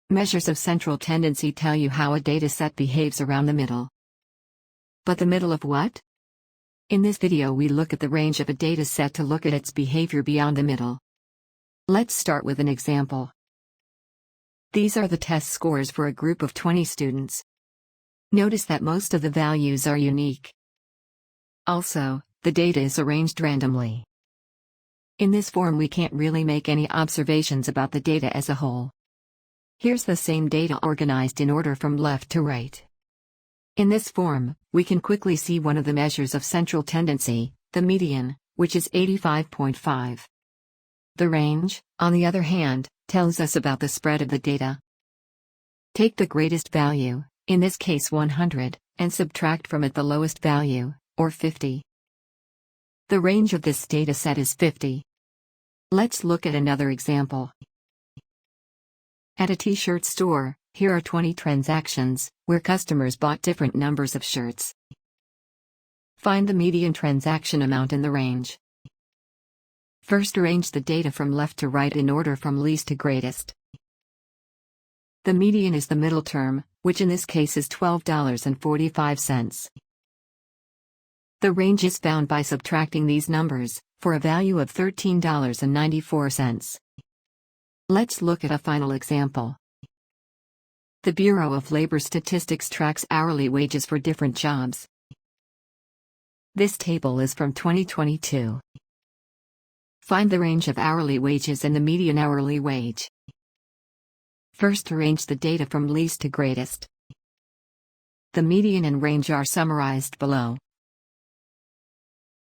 Measures of central tendency tell you how a data set behaves around the middle. But the middle of what? In this video we look at the range of a data set to look at its behavior beyond the middle. Let's start with an example. These are the test scores for a group of 20 students. Notice that most of the values are unique. Also, the data is arranged randomly. In this form we can't really make any observations about the data as a whole. Here's the same data organized in order from left to right. In this form, we can quickly see one of the measures of central tendency, the median, which is 85.5. The range, on the other hand, tells us about the spread of the data. Take the greatest value, in this case 100, and subtract from it the lowest value, or 50. The range of this data set is 50. Let's look at another example. At a t-shirt store, here are 20 transactions, where customers bought different numbers of shirts. Find the median transaction amount in the range. First arrange the data from left to right in order from least to greatest. The median is the middle term, which in this case is $12.45. The range is found by subtracting these numbers, for a value of $13.94. Let's look at a final example. The Bureau of Labor Statistics tracks hourly wages for different jobs. This table is from 2022. Find the range of hourly wages and the median hourly wage. First arrange the data from least to greatest. The median and range are summarized below.